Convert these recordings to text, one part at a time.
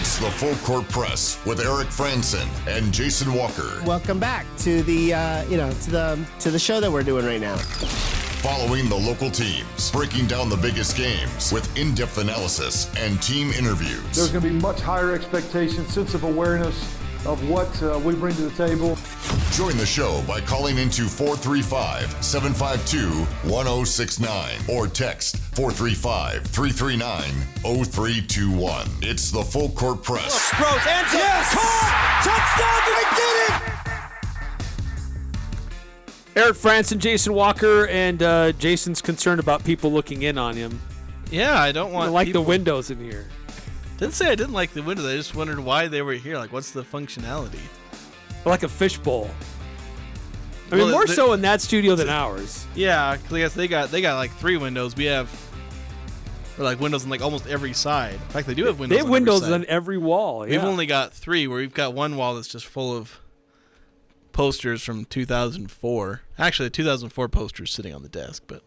It's the Full Court Press with Eric Franson and Jason Walker. Welcome back to the to the show that we're doing right now. Following the local teams, breaking down the biggest games with in-depth analysis and team interviews. There's going to be much higher expectations, sense of awareness of what we bring to the table. Join the show by calling into 435-752-1069 or text 435-339-0321. It's the Full Court Press. Throws, ends it. Yes! Caught! Touchdown! They did it! Eric Franson, Jason Walker, and Jason's concerned about people looking in on him. Yeah, I don't want the windows in here. Didn't say I didn't like the windows. I just wondered why they were here. Like, what's the functionality? Like a fishbowl. I mean, more so in that studio than ours. Yeah, because I guess they got like 3 windows. We have like windows on like almost every side. In fact, they do have windows. They have windows on every wall. Yeah. We've only got 3. Where we've got one wall that's just full of posters from 2004. Actually, 2004 posters sitting on the desk, but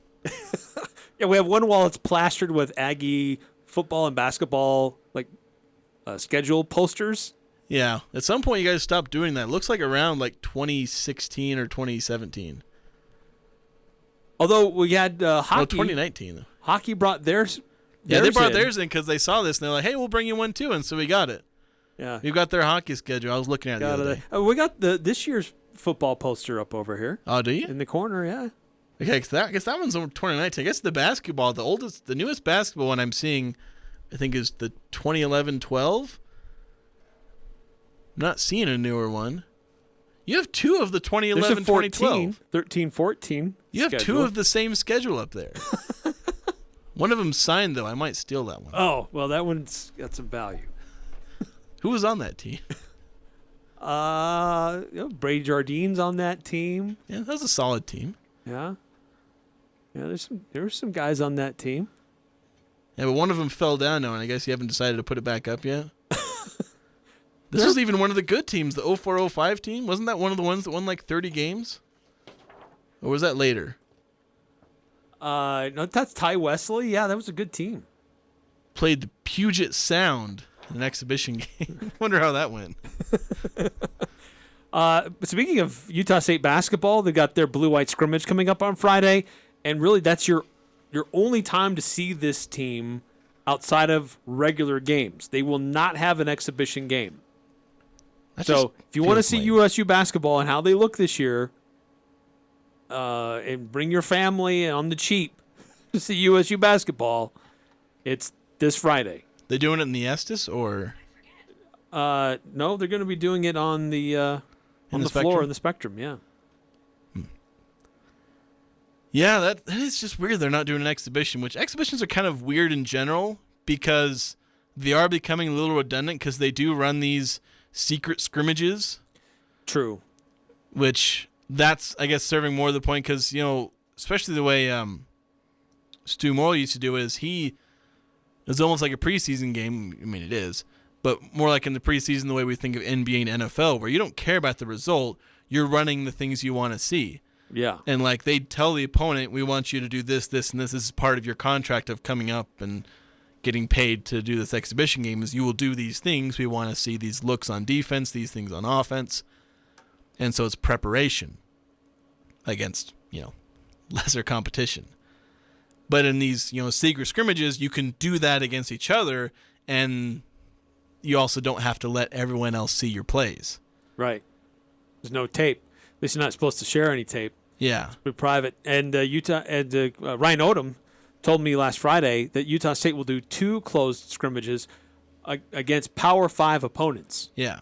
yeah, we have one wall that's plastered with Aggie football and basketball schedule posters. Yeah, at some point you guys stopped doing that. It looks like around like 2016 or 2017. Although we had hockey. No, 2019. Hockey brought theirs. Yeah, they brought theirs in because they saw this and they're like, "Hey, we'll bring you one too," and so we got it. Yeah, we've got their hockey schedule. I was looking at it the other day. We got this year's football poster up over here. Oh, do you? In the corner, yeah. Okay, I guess that one's over 2019. I guess the basketball, the newest basketball one I'm seeing, I think is the 2011-12. Not seeing a newer one. You have 2 of the 2011-2012. 13-14. You have 2 of the same schedule up there. One of them signed, though. I might steal that one. Oh, well, that one's got some value. Who was on that team? Brady Jardine's on that team. Yeah, that was a solid team. Yeah. Yeah, there were some guys on that team. Yeah, but one of them fell down now, and I guess you haven't decided to put it back up yet? This was even one of the good teams, the 04-05 team. Wasn't that one of the ones that won like 30 games? Or was that later? No, that's Ty Wesley. Yeah, that was a good team. Played the Puget Sound in an exhibition game. Wonder how that went. Speaking of Utah State basketball, they got their blue-white scrimmage coming up on Friday, and really that's your only time to see this team outside of regular games. They will not have an exhibition game. So if you want to see USU basketball and how they look this year, and bring your family on the cheap to see USU basketball, it's this Friday. They doing it in the Estes or? No, they're going to be doing it on the floor in the Spectrum. Yeah. Yeah, that is just weird. They're not doing an exhibition, which exhibitions are kind of weird in general because they are becoming a little redundant because they do run these secret scrimmages. True. Which that's, I guess, serving more of the point because, especially the way Stu Morrill used to do it is it's almost like a preseason game. I mean, it is, but more like in the preseason the way we think of NBA and NFL where you don't care about the result. You're running the things you want to see. Yeah. And like they tell the opponent, we want you to do this, this, and this. This is part of your contract of coming up and getting paid to do this exhibition game is you will do these things. We want to see these looks on defense, these things on offense. And so it's preparation against, lesser competition. But in these, secret scrimmages, you can do that against each other and you also don't have to let everyone else see your plays. Right. There's no tape. At least you're not supposed to share any tape. Yeah. It's private. And Ryan Odom told me last Friday that Utah State will do 2 closed scrimmages against Power 5 opponents. Yeah.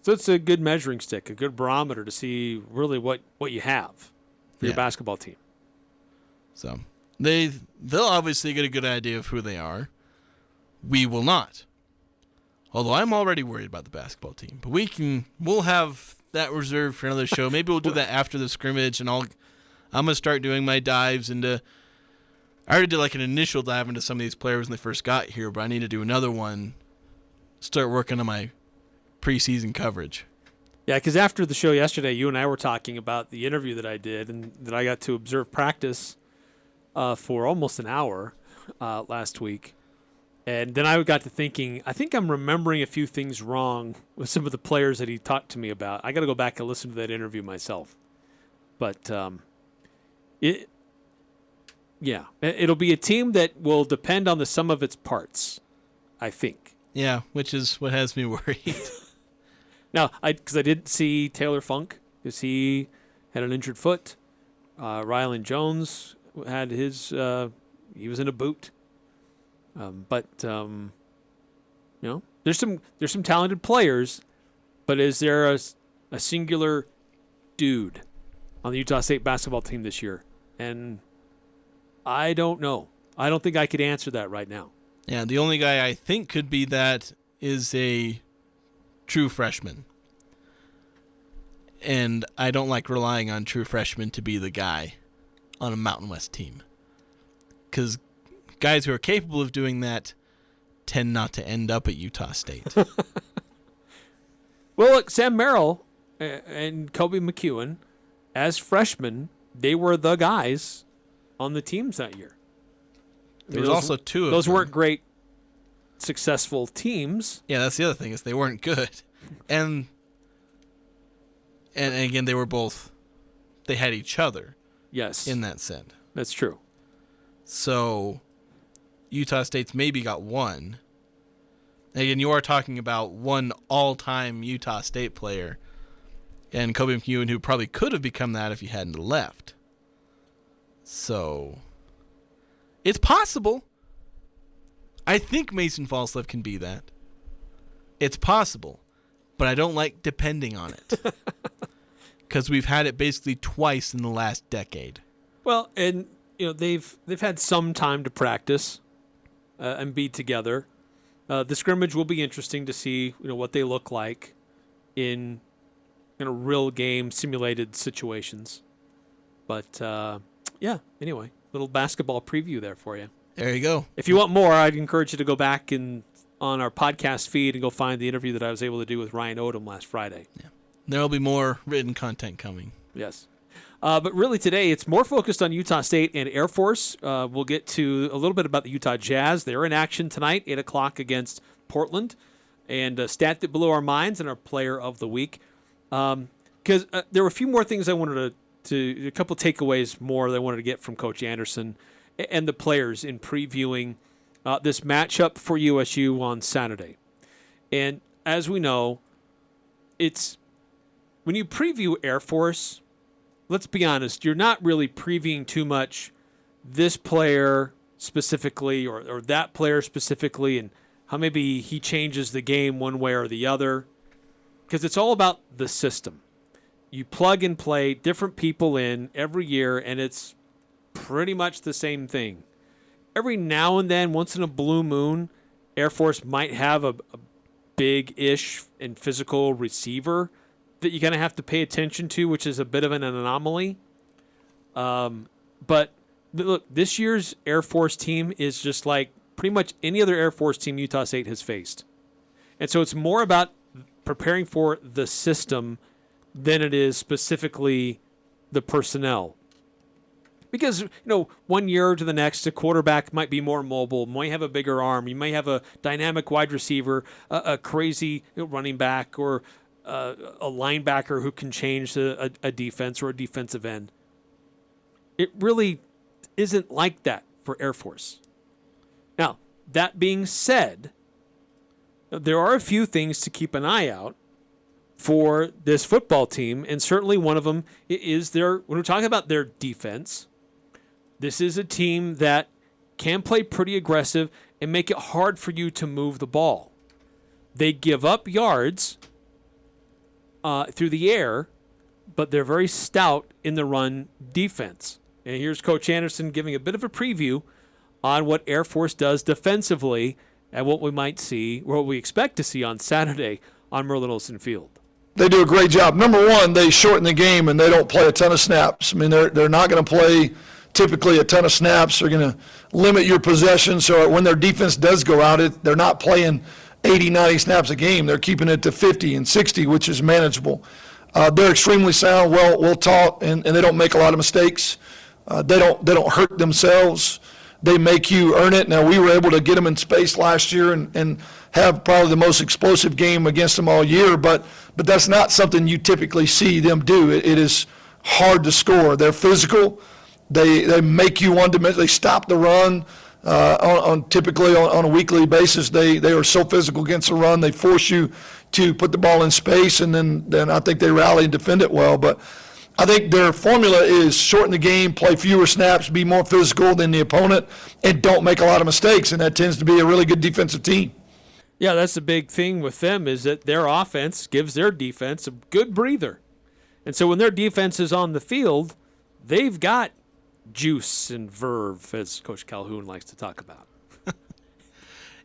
So it's a good measuring stick, a good barometer to see really what you have for your basketball team. So they'll obviously get a good idea of who they are. We will not. Although I'm already worried about the basketball team. But we'll have that reserved for another show. Maybe we'll do that after the scrimmage, and I'm going to start doing my dives into – I already did like an initial dive into some of these players when they first got here, but I need to do another one, start working on my preseason coverage. Yeah, because after the show yesterday, you and I were talking about the interview that I did and that I got to observe practice for almost an hour last week. And then I got to thinking, I think I'm remembering a few things wrong with some of the players that he talked to me about. I got to go back and listen to that interview myself. But it'll be a team that will depend on the sum of its parts, I think. Yeah, which is what has me worried. Now, because I didn't see Taylor Funk, because he had an injured foot. Rylan Jones had his, he was in a boot. But there's some talented players, but is there a singular dude on the Utah State basketball team this year? And I don't know. I don't think I could answer that right now. Yeah, the only guy I think could be that is a true freshman. And I don't like relying on true freshmen to be the guy on a Mountain West team. Because guys who are capable of doing that tend not to end up at Utah State. Well, look, Sam Merrill and Kobe McEwen, as freshmen, they were the guys on the teams that year. There was also two of those them. Weren't great, successful teams. Yeah, that's the other thing, is they weren't good. And again, they had each other. Yes. In that sense. That's true. So Utah State's maybe got one. Again, you are talking about one all-time Utah State player, and Kobe McEwen, who probably could have become that if he hadn't left. So it's possible. I think Mason Falslev can be that. It's possible, but I don't like depending on it. Because we've had it basically twice in the last decade. Well, and they've had some time to practice and be together. The scrimmage will be interesting to see what they look like in real game simulated situations. But anyway, little basketball preview there for you. There you go. If you want more, I'd encourage you to go back on our podcast feed and go find the interview that I was able to do with Ryan Odom last Friday. Yeah. There'll be more written content coming. Yes. But really today, it's more focused on Utah State and Air Force. We'll get to a little bit about the Utah Jazz. They're in action tonight, 8 o'clock against Portland. And a stat that blew our minds and our player of the week. Because there were a few more things I wanted a couple takeaways more that I wanted to get from Coach Anderson and the players in previewing this matchup for USU on Saturday. And as we know, when you preview Air Force, let's be honest, you're not really previewing too much this player specifically or that player specifically and how maybe he changes the game one way or the other, because it's all about the system. You plug and play different people in every year, and it's pretty much the same thing. Every now and then, once in a blue moon, Air Force might have a big-ish and physical receiver that you kind of have to pay attention to, which is a bit of an anomaly. But look, this year's Air Force team is just like pretty much any other Air Force team Utah State has faced. And so it's more about preparing for the system than it is specifically the personnel. Because, one year to the next, a quarterback might be more mobile, might have a bigger arm. You might have a dynamic wide receiver, a crazy running back, or a linebacker who can change a defense or a defensive end. It really isn't like that for Air Force. Now, that being said, there are a few things to keep an eye out for this football team, and certainly one of them is when we're talking about their defense, this is a team that can play pretty aggressive and make it hard for you to move the ball. They give up yards through the air, but they're very stout in the run defense. And here's Coach Anderson giving a bit of a preview on what Air Force does defensively and what we might see, or what we expect to see on Saturday on Merlin Olsen Field. They do a great job. Number one, they shorten the game and they don't play a ton of snaps. I mean, they're not going to play typically a ton of snaps. They're going to limit your possession. So when their defense does go out, they're not playing 80, 90 snaps a game. They're keeping it to 50 and 60, which is manageable. They're extremely sound, well taught, and they don't make a lot of mistakes. They don't hurt themselves. they make you earn it. Now, we were able to get them in space last year and have probably the most explosive game against them all year, but that's not something you typically see them do. It is hard to score. They're physical. They make you one-dimensional. They stop the run typically on a weekly basis. They are so physical against the run. They force you to put the ball in space, and then I think they rally and defend it well. But I think their formula is shorten the game, play fewer snaps, be more physical than the opponent, and don't make a lot of mistakes, and that tends to be a really good defensive team. Yeah, that's the big thing with them is that their offense gives their defense a good breather. And so when their defense is on the field, they've got juice and verve, as Coach Calhoun likes to talk about.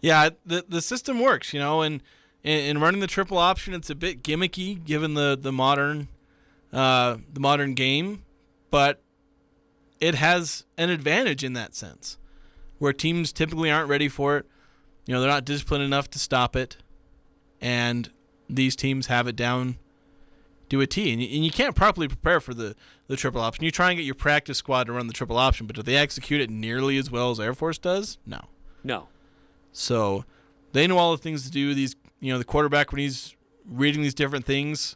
Yeah, the system works, and in running the triple option, it's a bit gimmicky given the modern game, but it has an advantage in that sense, where teams typically aren't ready for it. They're not disciplined enough to stop it, and these teams have it down to a T. And you can't properly prepare for the triple option. You try and get your practice squad to run the triple option, but do they execute it nearly as well as Air Force does? No. So they know all the things to do. These, the quarterback, when he's reading these different things,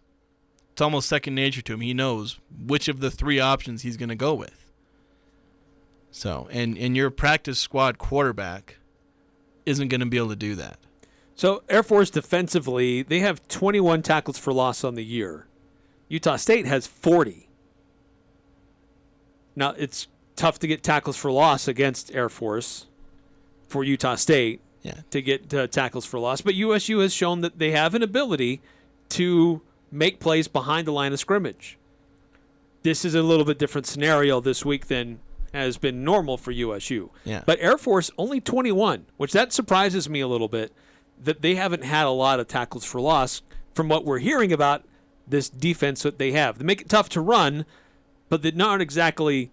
it's almost second nature to him. He knows which of the three options he's going to go with. So, and your practice squad quarterback isn't going to be able to do that. So Air Force defensively, they have 21 tackles for loss on the year. Utah State has 40. Now, it's tough to get tackles for loss against Air Force for Utah State to get tackles for loss. But USU has shown that they have an ability to make plays behind the line of scrimmage. This is a little bit different scenario this week than has been normal for USU. Yeah. But Air Force only 21, which that surprises me a little bit, that they haven't had a lot of tackles for loss from what we're hearing about this defense that they have. They make it tough to run, but they're not exactly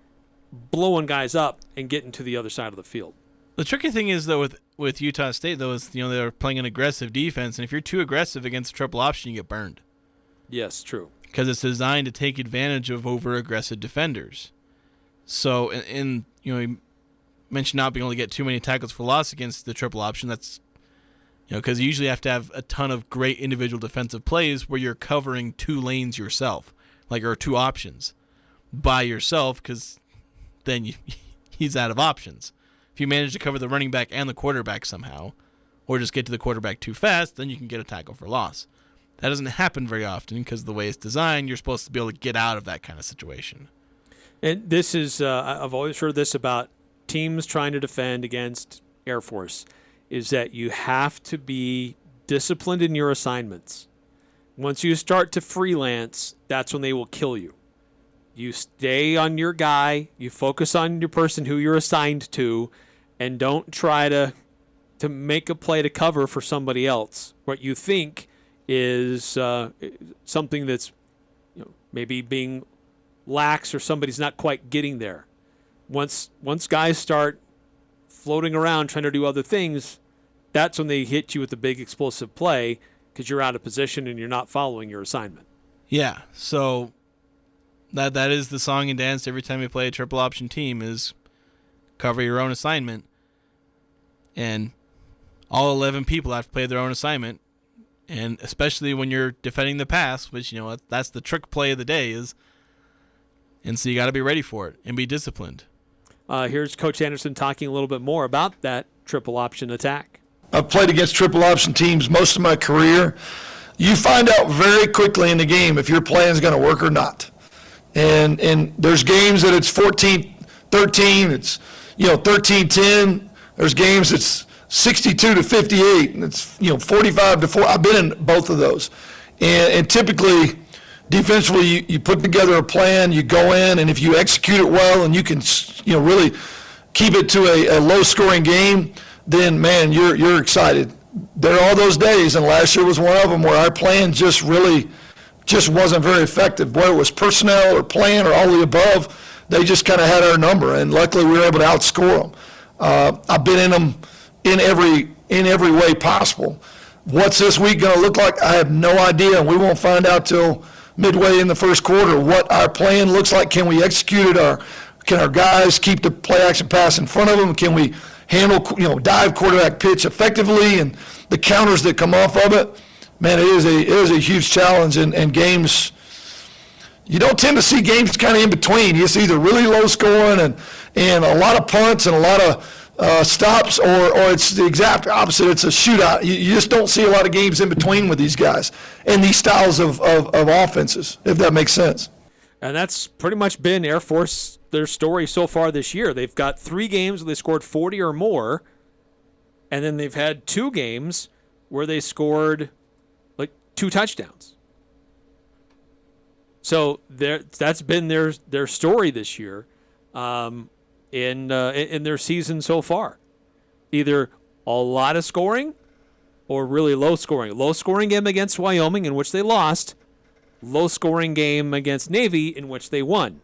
blowing guys up and getting to the other side of the field. The tricky thing is, though, with Utah State, though, is they're playing an aggressive defense, and if you're too aggressive against triple option, you get burned. Yes, true. Because it's designed to take advantage of over-aggressive defenders. So, and you mentioned not being able to get too many tackles for loss against the triple option. That's, because you usually have to have a ton of great individual defensive plays where you're covering two lanes yourself, or two options by yourself, because then he's out of options. If you manage to cover the running back and the quarterback somehow, or just get to the quarterback too fast, then you can get a tackle for loss. That doesn't happen very often because the way it's designed, you're supposed to be able to get out of that kind of situation. And this is, I've always heard this about teams trying to defend against Air Force, is that you have to be disciplined in your assignments. Once you start to freelance, that's when they will kill you. You stay on your guy, you focus on your person who you're assigned to, and don't try to make a play to cover for somebody else. What you think is something that's maybe being lax or somebody's not quite getting there. Once guys start floating around trying to do other things, that's when they hit you with the big explosive play because you're out of position and you're not following your assignment. Yeah, so that is the song and dance every time you play a triple option team is cover your own assignment. And all 11 people have to play their own assignment. And especially when you're defending the pass, which, that's the trick play of the day is. And so you got to be ready for it and be disciplined. Here's Coach Anderson talking a little bit more about that triple option attack. I've played against triple option teams most of my career. You find out very quickly in the game if your plan is going to work or not. And there's games that it's 14-13, it's 13-10. There's games it's 62-58, and it's 45-4. I've been in both of those, and typically defensively you put together a plan, you go in, and if you execute it well and you can really keep it to a low-scoring game, then man, you're excited. There are all those days, and last year was one of them where our plan just wasn't very effective. Whether it was personnel or plan or all the above, they just kind of had our number, and luckily we were able to outscore them. I've been in them in every way possible. What's this week going to look like? I have no idea, and we won't find out till midway in the first quarter what our plan looks like. Can we execute it? Can our guys keep the play action pass in front of them? Can we handle, dive quarterback pitch effectively and the counters that come off of it? Man, it is a huge challenge, and games, you don't tend to see games kind of in between. You see either really low scoring and a lot of punts and a lot of stops, or it's the exact opposite. It's a shootout. You just don't see a lot of games in between with these guys and these styles of offenses, if that makes sense. And that's pretty much been Air Force, their story so far this year. They've got 3 games where they scored 40 or more, and then they've had 2 games where they scored like 2 touchdowns. So that's been their story this year in their season so far. Either a lot of scoring or really low scoring. Low scoring game against Wyoming, in which they lost. Low scoring game against Navy, in which they won.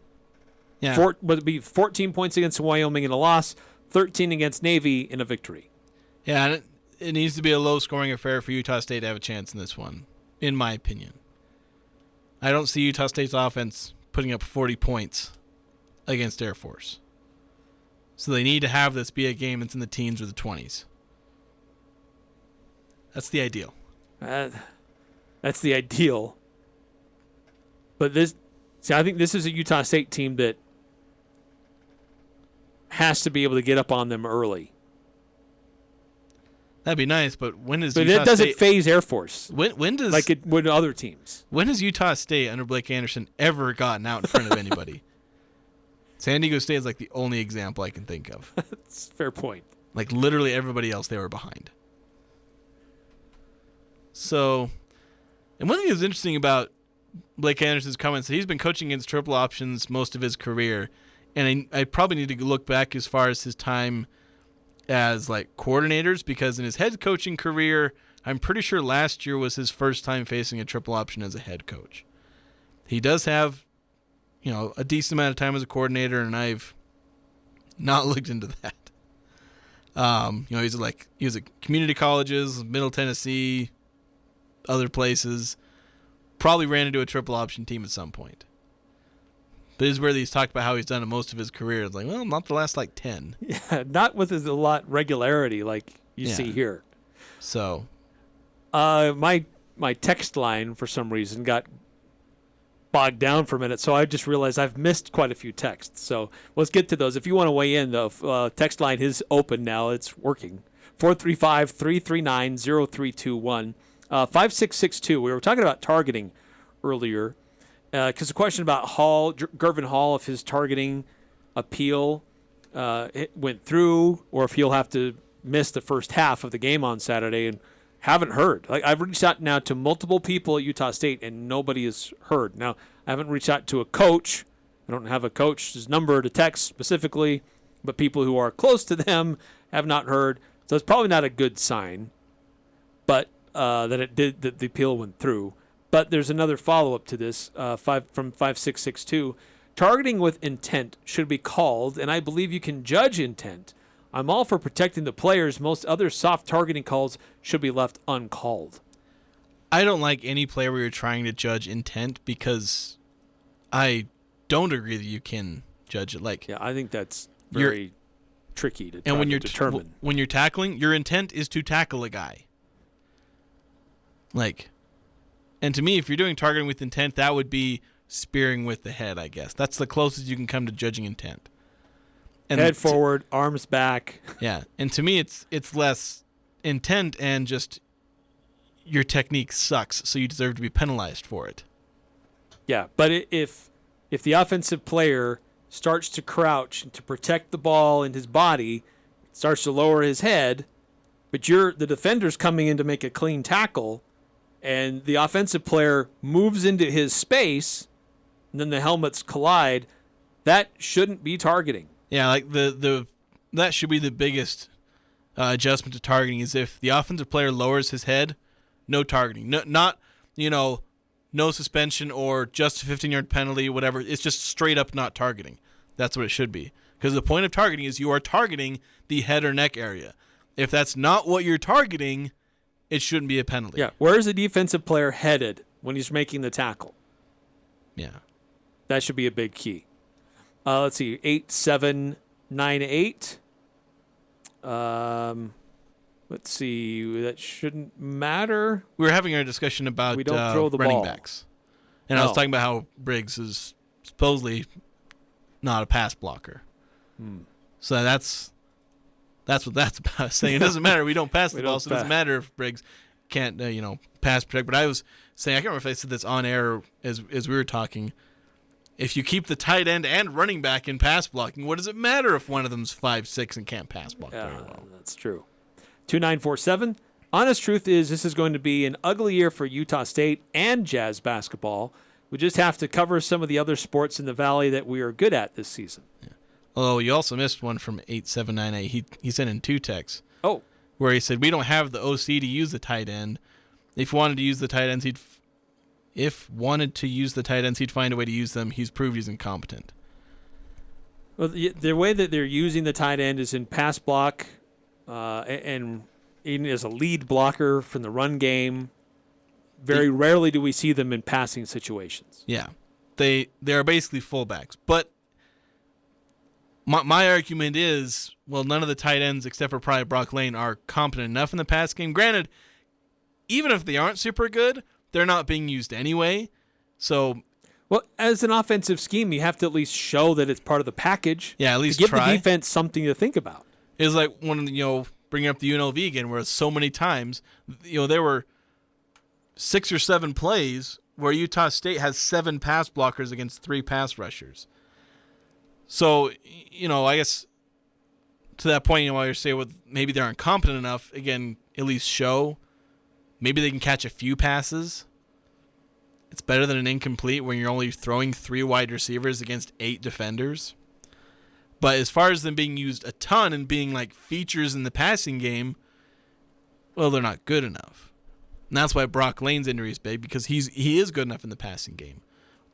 Yeah. Would it be 14 points against Wyoming in a loss, 13 against Navy in a victory. Yeah, and it needs to be a low-scoring affair for Utah State to have a chance in this one, in my opinion. I don't see Utah State's offense putting up 40 points against Air Force. So they need to have this be a game that's in the teens or the 20s. That's the ideal. That's the ideal. But I think this is a Utah State team that has to be able to get up on them early. That'd be nice, but when is But Utah that doesn't State phase Air Force when does like it would other teams. When has Utah State under Blake Anderson ever gotten out in front of anybody? San Diego State is like the only example I can think of. That's a fair point. Like literally everybody else they were behind. So, and one thing that's interesting about Blake Anderson's comments, he's been coaching against triple options most of his career, and I probably need to look back as far as his time as like coordinators, because in his head coaching career, I'm pretty sure last year was his first time facing a triple option as a head coach. He does have, a decent amount of time as a coordinator, and I've not looked into that. He was at community colleges, Middle Tennessee, other places. Probably ran into a triple option team at some point. But this is where he's talked about how he's done it most of his career. It's like, well, not the last 10. Yeah, not with a lot regularity like you see here. So, my text line for some reason got bogged down for a minute, so I just realized I've missed quite a few texts. So let's get to those. If you want to weigh in, the text line is open now. It's working. 435-339-0321. 5662. We were talking about targeting earlier because the question about Gervin Hall, if his targeting appeal it went through, or if he'll have to miss the first half of the game on Saturday, and haven't heard. Like, I've reached out now to multiple people at Utah State, and nobody has heard. Now, I haven't reached out to a coach. I don't have a coach's number to text specifically, but people who are close to them have not heard. So it's probably not a good sign, but that the appeal went through. But there's another follow-up to this from 5662. Targeting with intent should be called, and I believe you can judge intent. I'm all for protecting the players. Most other soft targeting calls should be left uncalled. I don't like any play where you're trying to judge intent, because I don't agree that you can judge it. Like, Yeah, I think that's very tricky to determine. When you're tackling, your intent is to tackle a guy. Like, and to me, if you're doing targeting with intent, that would be spearing with the head, I guess. That's the closest you can come to judging intent. And head forward, arms back. Yeah, and to me, it's less intent and just your technique sucks, so you deserve to be penalized for it. Yeah, but if the offensive player starts to crouch to protect the ball in his body, starts to lower his head, but the defender's coming in to make a clean tackle, and the offensive player moves into his space, and then the helmets collide, that shouldn't be targeting. Yeah, like that should be the biggest adjustment to targeting, is if the offensive player lowers his head, no targeting. No suspension or just a 15-yard penalty, whatever. It's just straight up not targeting. That's what it should be. Because the point of targeting is you are targeting the head or neck area. If that's not what you're targeting, it shouldn't be a penalty. Yeah, where is the defensive player headed when he's making the tackle? Yeah. That should be a big key. Let's see, 8798. Let's see, that shouldn't matter. We were having our discussion about We don't throw the running ball. backs. And I was Oh. talking about how Briggs is supposedly not a pass blocker. So that's what that's about. Saying it doesn't matter. We don't pass the We ball, don't so it doesn't pass. matter if Briggs can't, pass protect. But I was saying, I can't remember if I said this on air as we were talking. If you keep the tight end and running back in pass blocking, what does it matter if one of them's 5'6" and can't pass block very well? That's true. 2947. Honest truth is this is going to be an ugly year for Utah State and Jazz basketball. We just have to cover some of the other sports in the Valley that we are good at this season. Oh, you also missed one from 8798. He sent in 2 texts Oh, where he said, we don't have the OC to use the tight end. If wanted to use the tight ends, he'd find a way to use them. He's proved he's incompetent. well, the way that they're using the tight end is in pass block and even as a lead blocker from the run game. Very rarely do we see them in passing situations. Yeah. They are basically fullbacks. But my argument is, well, none of the tight ends except for probably Brock Lane are competent enough in the pass game. Granted, even if they aren't super good, they're not being used anyway. So, Well, as an offensive scheme, you have to at least show that it's part of the package. yeah, at least to give try. the defense something to think about. It's like when, bringing up the UNLV again, where so many times, there were 6 or 7 plays where Utah State has 7 pass blockers against 3 pass rushers. So, I guess to that point, while you're saying maybe they aren't competent enough, again, at least show. Maybe they can catch a few passes. It's better than an incomplete when you're only throwing 3 wide receivers against 8 defenders. But as far as them being used a ton and being like features in the passing game, well, they're not good enough. And that's why Brock Lane's injury is big, because he is good enough in the passing game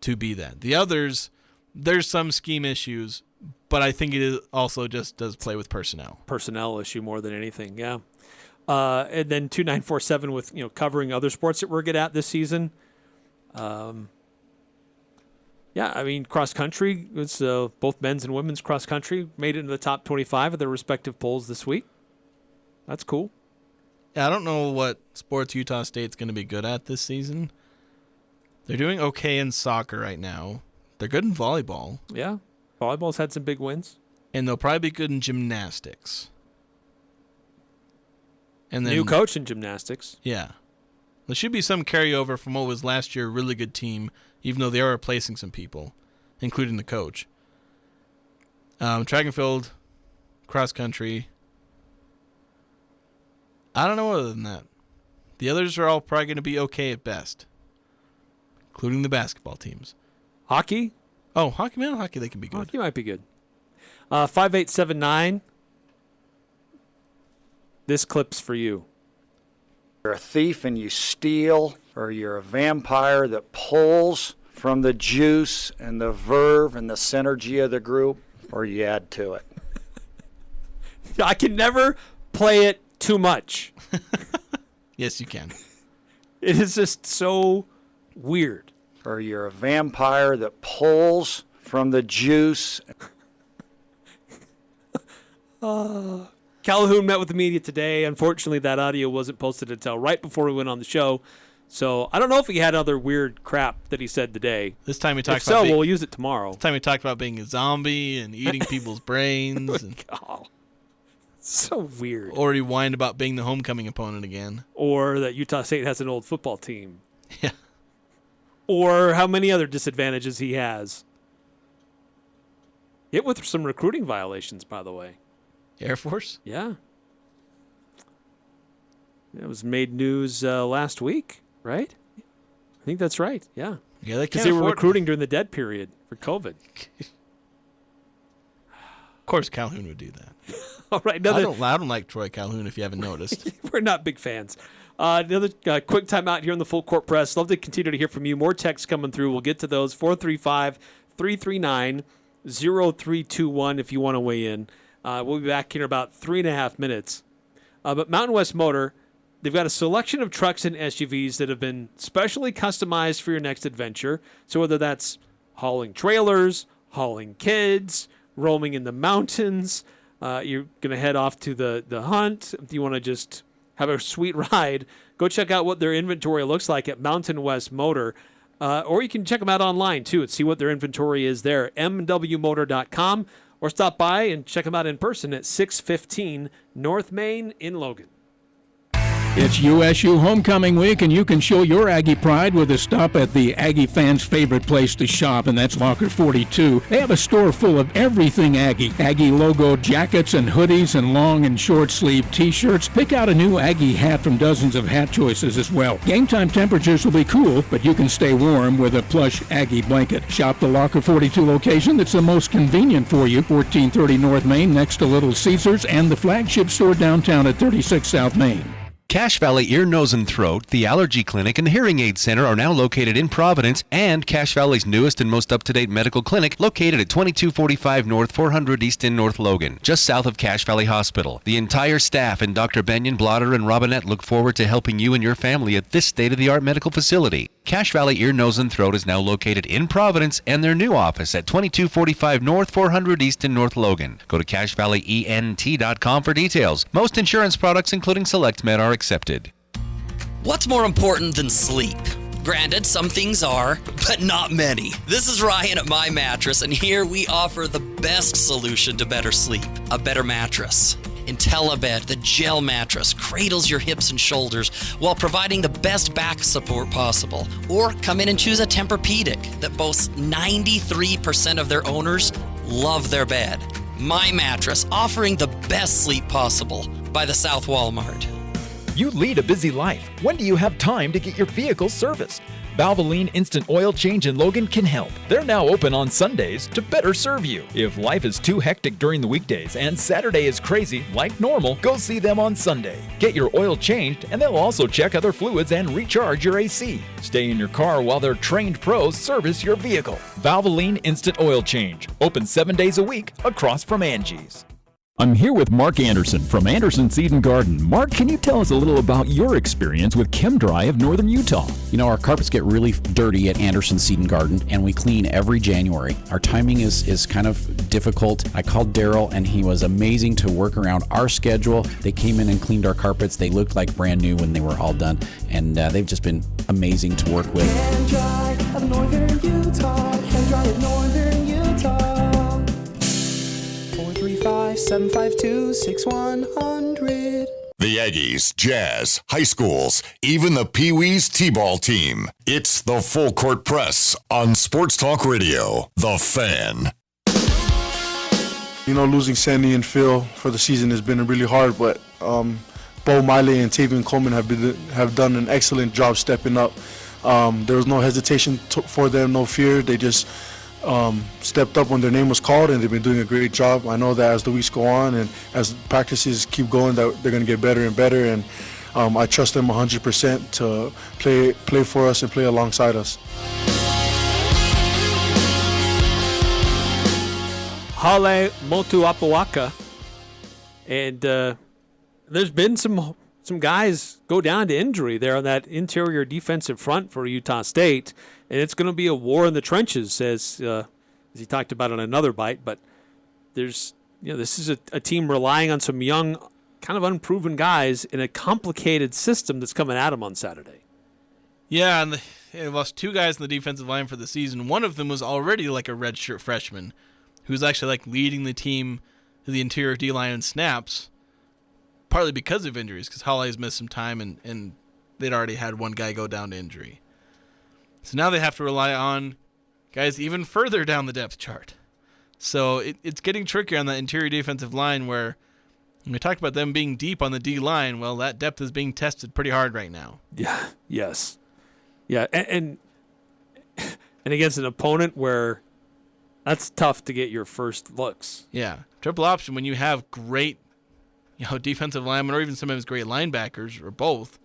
to be that. The others, there's some scheme issues, but I think it is also just does play with personnel. Personnel issue more than anything, yeah. And then 2947 with covering other sports that we're good at this season. Yeah, I mean, cross country, it's both men's and women's cross country made it into the top 25 of their respective polls this week. That's cool. Yeah, I don't know what sports Utah State's going to be good at this season. They're doing okay in soccer right now. They're good in volleyball. Yeah, volleyball's had some big wins. And they'll probably be good in gymnastics. And then, New coach in gymnastics. Yeah. There should be some carryover from what was last year a really good team, even though they are replacing some people, including the coach. Track and field, cross country. I don't know other than that. The others are all probably going to be okay at best, including the basketball teams. Hockey? Oh, hockey, man, hockey, they can be good. Hockey might be good. 5879. This clip's for you. You're a thief and you steal, or you're a vampire that pulls from the juice and the verve and the synergy of the group, or you add to it. I can never play it too much. Yes, you can. It is just so weird. Or you're a vampire that pulls from the juice. Calhoun met with the media today. Unfortunately, that audio wasn't posted until right before we went on the show. So I don't know if he had other weird crap that he said today. This time he If talked so, about being, we'll use it tomorrow. this time he talked about being a zombie and eating people's brains. And, Oh, so weird. or he whined about being the homecoming opponent again. Or that Utah State has an old football team. Yeah. Or how many other disadvantages he has. Hit with some recruiting violations, by the way. Air Force? Yeah. It was made news last week, right? I think that's right. Yeah. Yeah, they Because can't they were afford- recruiting during the dead period for COVID. Of course, Calhoun would do that. All right. I Another, don't like Troy Calhoun, if you haven't noticed. we're not big fans. Another quick timeout here in the Full Court Press. Love to continue to hear from you. More texts coming through. We'll get to those. 435-339-0321 if you want to weigh in. We'll be back here in about 3.5 minutes. But Mountain West Motor, they've got a selection of trucks and SUVs that have been specially customized for your next adventure. So whether that's hauling trailers, hauling kids, roaming in the mountains. You're going to head off to the hunt. If you want to just have a sweet ride, go check out what their inventory looks like at Mountain West Motor. Or you can check them out online, too, and see what their inventory is there, mwmotor.com, or stop by and check them out in person at 615 North Main in Logan. It's USU Homecoming Week, and you can show your Aggie pride with a stop at the Aggie fans' favorite place to shop, and that's Locker 42. They have a store full of everything Aggie. Aggie logo jackets and hoodies and long and short sleeve t-shirts. Pick out a new Aggie hat from dozens of hat choices as well. Game time temperatures will be cool, but you can stay warm with a plush Aggie blanket. Shop the Locker 42 location that's the most convenient for you. 1430 North Main next to Little Caesars, and the flagship store downtown at 36 South Main. Cache Valley Ear, Nose, and Throat, the Allergy Clinic, and the Hearing Aid Center are now located in Providence, and Cache Valley's newest and most up-to-date medical clinic located at 2245 North 400 East in North Logan, just south of Cache Valley Hospital. The entire staff and Dr. Benyon, Blotter, and Robinette look forward to helping you and your family at this state-of-the-art medical facility. Cache Valley Ear, Nose, and Throat is now located in Providence, and their new office at 2245 North 400 East in North Logan. Go to CacheValleyENT.com for details. Most insurance products, including SelectMed, are accepted. What's more important than sleep? Granted, some things are, but not many. This is Ryan at My Mattress, and here we offer the best solution to better sleep, a better mattress. IntelliBed, the gel mattress, cradles your hips and shoulders while providing the best back support possible. Or come in and choose a Tempur-Pedic that boasts 93% of their owners love their bed. My Mattress, offering the best sleep possible by the South Walmart. You lead a busy life. When do you have time to get your vehicle serviced? Valvoline Instant Oil Change in Logan can help. They're now open on Sundays to better serve you. If life is too hectic during the weekdays and Saturday is crazy like normal, go see them on Sunday. Get your oil changed, and they'll also check other fluids and recharge your AC. Stay in your car while their trained pros service your vehicle. Valvoline Instant Oil Change. Open 7 days a week across from Angie's. I'm here with Mark Anderson from Anderson Seed and Garden. Mark, can you tell us a little about your experience with ChemDry of Northern Utah? You know, our carpets get really dirty at Anderson Seed and Garden, and we clean every January. Our timing is kind of difficult. I called Daryl, and he was amazing to work around our schedule. They came in and cleaned our carpets. They looked like brand new when they were all done, and they've just been amazing to work with. ChemDry of Northern Utah. ChemDry of Northern Utah. 435-752-6100. The Aggies, Jazz, high schools, even the Pee Wee's T-ball team. It's the Full Court Press on Sports Talk Radio, The Fan. You know, losing Sandy and Phil for the season has been really hard, but Bo Miley and Tavian Coleman have done an excellent job stepping up. There was no hesitation for them, no fear. They just stepped up when their name was called, and they've been doing a great job. I know that as the weeks go on and as practices keep going, that they're going to get better and better, and I trust them 100% to play for us and play alongside us. Hale Motuapuaka, and there's been some guys go down to injury there on that interior defensive front for Utah State, and it's going to be a war in the trenches, as he talked about on another bite. But this is a team relying on some young, kind of unproven guys in a complicated system that's coming at them on Saturday. Yeah, and they lost two guys in the defensive line for the season. One of them was already like a redshirt freshman, who's actually like leading the team to the interior D-line in snaps, partly because of injuries, because Hawley's missed some time, and they'd already had one guy go down to injury. So now they have to rely on guys even further down the depth chart. So it's getting trickier on that interior defensive line, where when we talked about them being deep on the D-line, well, that depth is being tested pretty hard right now. Yeah, yes. Yeah, and against an opponent where that's tough to get your first looks. Yeah, triple option, when you have great defensive linemen or even sometimes great linebackers or both,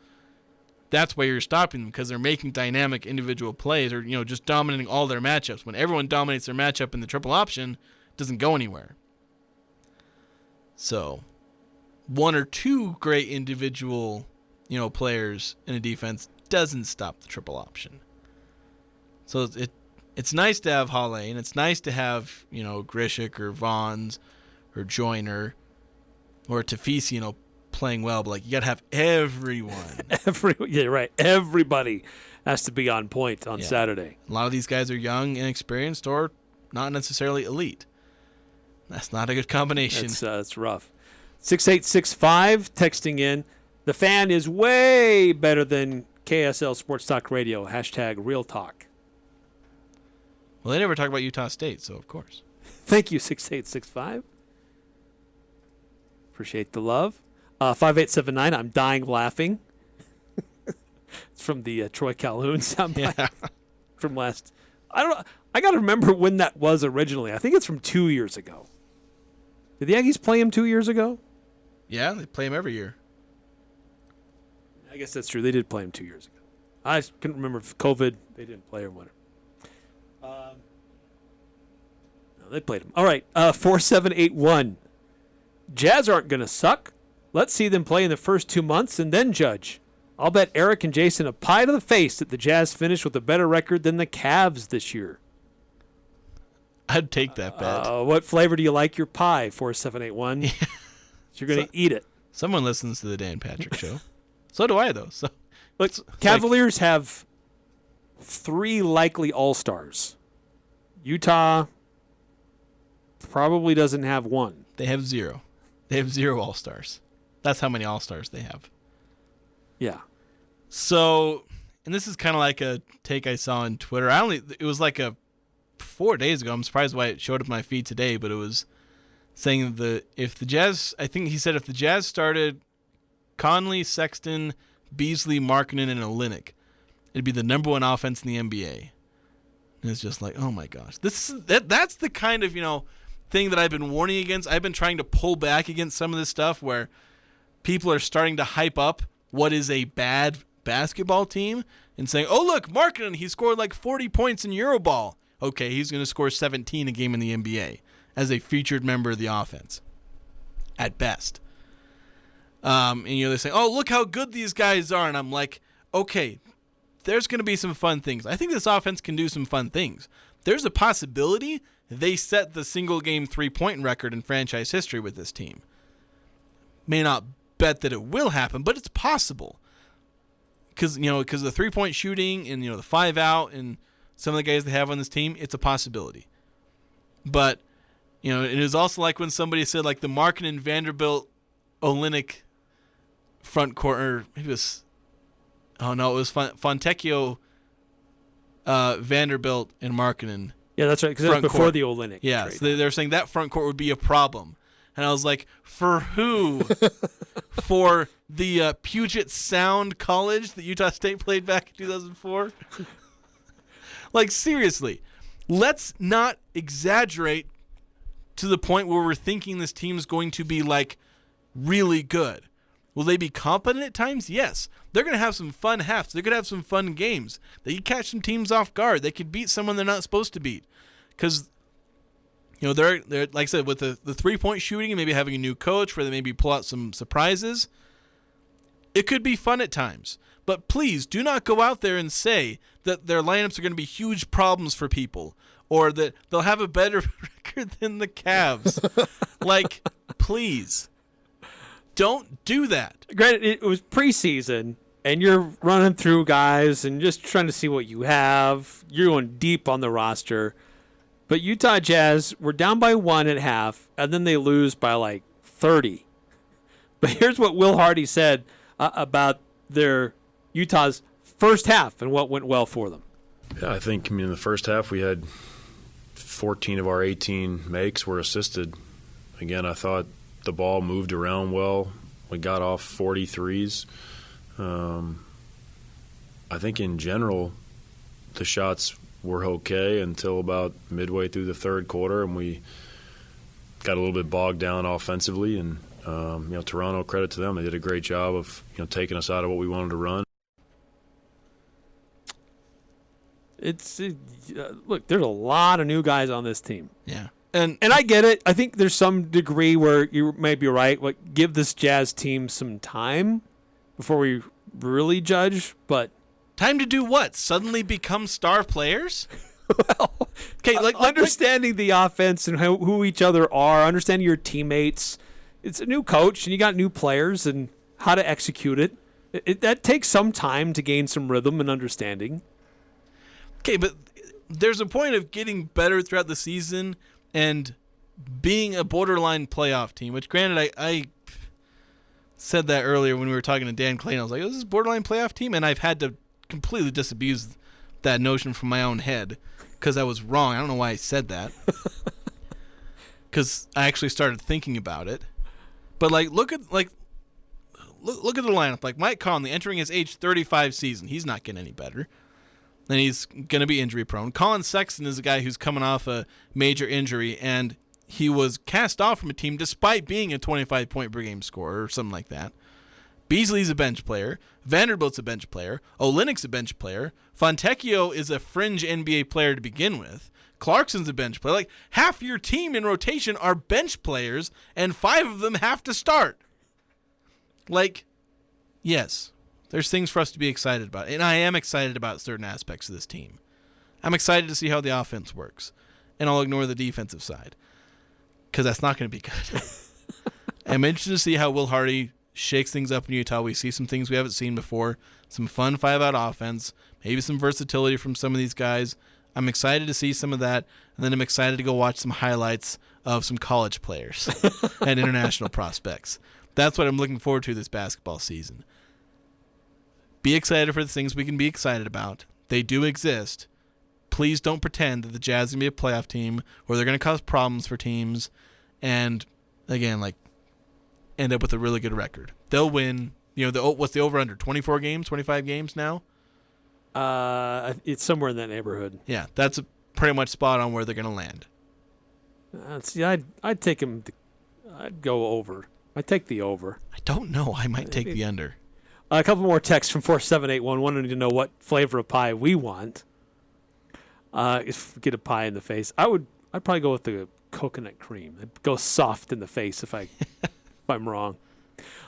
that's where you're stopping them, because they're making dynamic individual plays or just dominating all their matchups. When everyone dominates their matchup in the triple option, it doesn't go anywhere. So one or two great individual players in a defense doesn't stop the triple option. So it's nice to have Halle, and it's nice to have, Grishik or Vaughns or Joyner or Tafisi, playing well, but you got to have everyone. Yeah, right. Everybody has to be on point on Saturday. A lot of these guys are young, inexperienced, or not necessarily elite. That's not a good combination. That's rough. 6865 texting in. The Fan is way better than KSL Sports Talk Radio. # Real Talk. Well, they never talk about Utah State, so of course. Thank you, 6865. Appreciate the love. 5879, I'm dying laughing. It's from the Troy Calhoun soundbite from last. I don't know. I got to remember when that was originally. I think it's from 2 years ago. Did the Aggies play him 2 years ago? Yeah, they play him every year. I guess that's true. They did play him 2 years ago. I couldn't remember if COVID, they didn't play or whatever. No, they played him. All right, 4781. Jazz aren't going to suck. Let's see them play in the first 2 months and then judge. I'll bet Eric and Jason a pie to the face that the Jazz finish with a better record than the Cavs this year. I'd take that bet. What flavor do you like your pie, 4781? So you're going to eat it. Someone listens to the Dan Patrick Show. So do I, though. So look, Cavaliers have 3 likely All-Stars. Utah probably doesn't have 1. They have 0. They have 0 All-Stars. That's how many All-Stars they have. Yeah. So, and this is kind of like a take I saw on Twitter. It was like 4 days ago. I'm surprised why it showed up in my feed today, but it was saying if the Jazz started Conley, Sexton, Beasley, Markkanen, and Olynyk, it'd be the number 1 offense in the NBA. And it's just like, oh my gosh. That's the kind of, thing that I've been warning against. I've been trying to pull back against some of this stuff where people are starting to hype up what is a bad basketball team and saying, oh, look, Markkanen, he scored 40 points in Euroball. Okay, he's going to score 17 a game in the NBA as a featured member of the offense at best. And they're saying, oh, look how good these guys are. And I'm like, okay, there's going to be some fun things. I think this offense can do some fun things. There's a possibility they set the single-game three-point record in franchise history with this team. May not bet that it will happen, but it's possible. Because of the three-point shooting and, the 5-out and some of the guys they have on this team, it's a possibility. But, it is also like when somebody said, the Markkanen, Vanderbilt, Olynyk front court, or maybe it was, it was Fontecchio, Vanderbilt, and Markkanen. Yeah, that's right, because it was before the Olynyk. Yeah, trade. So they're saying that front court would be a problem. And I was like, for who? For the Puget Sound College that Utah State played back in 2004? Seriously, let's not exaggerate to the point where we're thinking this team's going to be, really good. Will they be competent at times? Yes. They're going to have some fun halves. They're going to have some fun games. They can catch some teams off guard. They could beat someone they're not supposed to beat. Because, they're like I said, with the three-point shooting and maybe having a new coach where they maybe pull out some surprises, it could be fun at times. But please do not go out there and say that their lineups are going to be huge problems for people or that they'll have a better record than the Cavs. Please. Don't do that. Granted, it was preseason, and you're running through guys and just trying to see what you have. You're going deep on the roster. But Utah Jazz were down by 1 at half, and then they lose by 30. But here's what Will Hardy said about Utah's first half and what went well for them. Yeah, I think in the first half we had 14 of our 18 makes were assisted. Again, I thought the ball moved around well. We got off 43s. I think in general the shots were okay until about midway through the third quarter, and we got a little bit bogged down offensively. And Toronto, credit to them, they did a great job of taking us out of what we wanted to run. Look, there's a lot of new guys on this team. Yeah. And I get it. I think there's some degree where you may be right. Give this Jazz team some time before we really judge. But time to do what? Suddenly become star players? Okay, understanding the offense and who each other are, understanding your teammates. It's a new coach, and you got new players, and how to execute it. That takes some time to gain some rhythm and understanding. Okay, but there's a point of getting better throughout the season and being a borderline playoff team, which granted I said that earlier when we were talking to Dan Clayton. I was like, this is borderline playoff team, and I've had to completely disabuse that notion from my own head because I was wrong. I don't know why I said that. Because I actually started thinking about it. But look at the lineup. Like Mike Conley entering his age 35 season. He's not getting any better. And he's going to be injury prone. Colin Sexton is a guy who's coming off a major injury, and he was cast off from a team despite being a 25-point per game scorer or something like that. Beasley's a bench player. Vanderbilt's a bench player. Olynyk's a bench player. Fontecchio is a fringe NBA player to begin with. Clarkson's a bench player. Like, half your team in rotation are bench players, and 5 of them have to start. Like, yes, there's things for us to be excited about, and I am excited about certain aspects of this team. I'm excited to see how the offense works, and I'll ignore the defensive side because that's not going to be good. I'm interested to see how Will Hardy shakes things up in Utah. We see some things we haven't seen before, some fun 5-out offense, maybe some versatility from some of these guys. I'm excited to see some of that, and then I'm excited to go watch some highlights of some college players and international prospects. That's what I'm looking forward to this basketball season. Be excited for the things we can be excited about. They do exist. Please don't pretend that the Jazz are going to be a playoff team or they're going to cause problems for teams and, again, end up with a really good record. They'll win. What's the over-under? 24 games, 25 games now? It's somewhere in that neighborhood. Yeah, that's pretty much spot on where they're going to land. See, I'd take him. I'd go over. I'd take the over. I don't know. I might take the under. A couple more texts from 4781 wanting to know what flavor of pie we want. If we get a pie in the face, I'd probably go with the coconut cream. It'd go soft in the face if I'm wrong.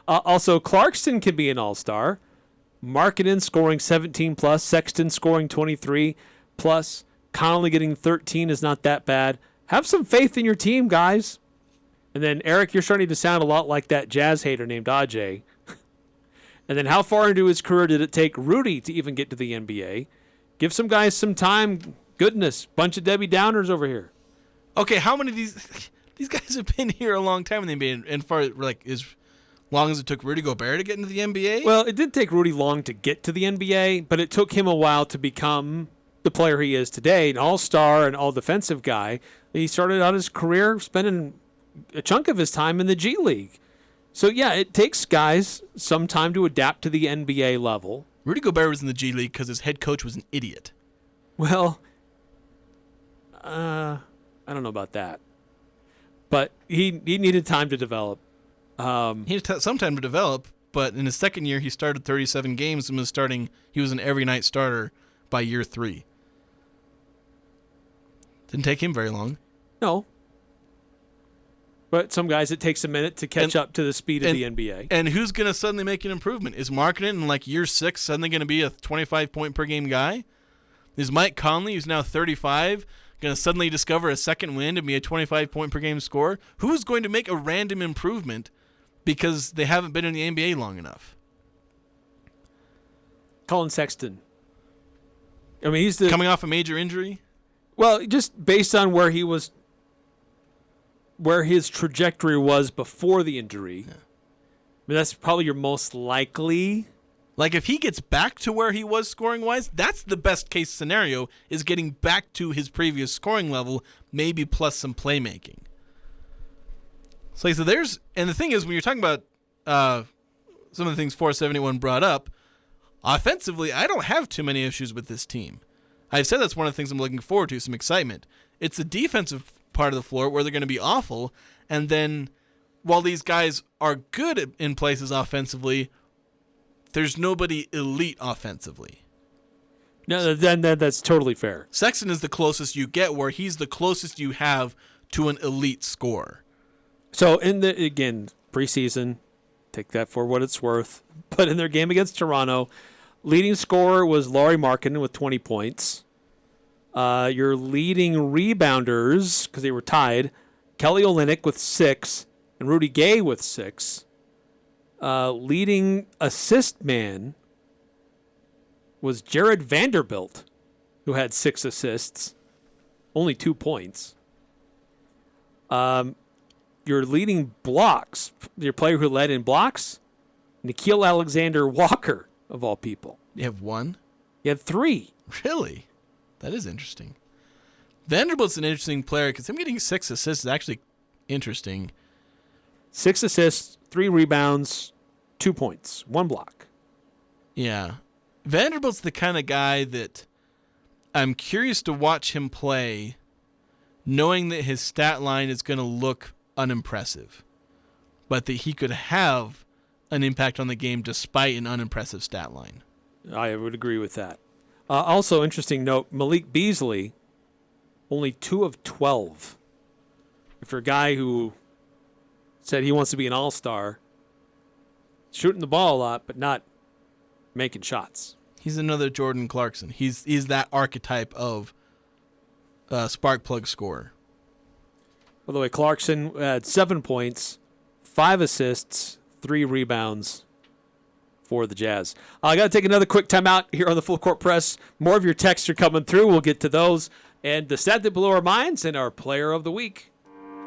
Also, Clarkson can be an all-star. Markkanen scoring 17 plus, Sexton scoring 23 plus, Conley getting 13 is not that bad. Have some faith in your team, guys. And then Eric, you're starting to sound a lot like that Jazz hater named Ajay. And then how far into his career did it take Rudy to even get to the NBA? Give some guys some time. Goodness, bunch of Debbie Downers over here. Okay, how many of these guys have been here a long time in the NBA and far as long as it took Rudy Gobert to get into the NBA? Well, it did take Rudy long to get to the NBA, but it took him a while to become the player he is today, an all-star, an all-defensive guy. He started out his career spending a chunk of his time in the G League. So, yeah, it takes guys some time to adapt to the NBA level. Rudy Gobert was in the G League because his head coach was an idiot. Well, I don't know about that. But he needed time to develop. He had some time to develop, but in his second year, he started 37 games and he was an every night starter by year 3. Didn't take him very long. No. But some guys, it takes a minute to catch up to the speed of the NBA. And who's going to suddenly make an improvement? Is Markkanen in year 6 suddenly going to be a 25-point per game guy? Is Mike Conley, who's now 35, going to suddenly discover a second wind and be a 25-point per game scorer? Who's going to make a random improvement because they haven't been in the NBA long enough? Colin Sexton. I mean, he's coming off a major injury? Well, just based on where his trajectory was before the injury. Yeah. I mean, that's probably your most likely. If he gets back to where he was scoring-wise, that's the best-case scenario, is getting back to his previous scoring level, maybe plus some playmaking. So and the thing is, when you're talking about some of the things 471 brought up, offensively, I don't have too many issues with this team. I've said that's one of the things I'm looking forward to, some excitement. It's the defensive part of the floor where they're going to be awful, and then while these guys are good in places offensively, there's nobody elite offensively. No, then that's totally fair. Sexton is the closest you get, where he's the closest you have to an elite scorer. So again, preseason, take that for what it's worth. But in their game against Toronto, leading scorer was Lauri Markkanen with 20 points. Your leading rebounders, because they were tied, Kelly Olynyk with 6 and Rudy Gay with 6. Leading assist man was Jared Vanderbilt, who had 6 assists, only 2 points. Your leading blocks, your player who led in blocks, Nickeil Alexander-Walker, of all people. You have 1? You had 3. Really? That is interesting. Vanderbilt's an interesting player because him getting 6 assists is actually interesting. 6 assists, 3 rebounds, 2 points, 1 block. Yeah. Vanderbilt's the kind of guy that I'm curious to watch him play, knowing that his stat line is going to look unimpressive, but that he could have an impact on the game despite an unimpressive stat line. I would agree with that. Also, interesting note, Malik Beasley, only 2 of 12. For a guy who said he wants to be an all-star, shooting the ball a lot, but not making shots. He's another Jordan Clarkson. He's that archetype of spark plug scorer. By the way, Clarkson had 7 points, 5 assists, 3 rebounds for the Jazz. I got to take another quick timeout here on the Full Court Press. More of your texts are coming through. We'll get to those. And the stat that blew our minds and our player of the week.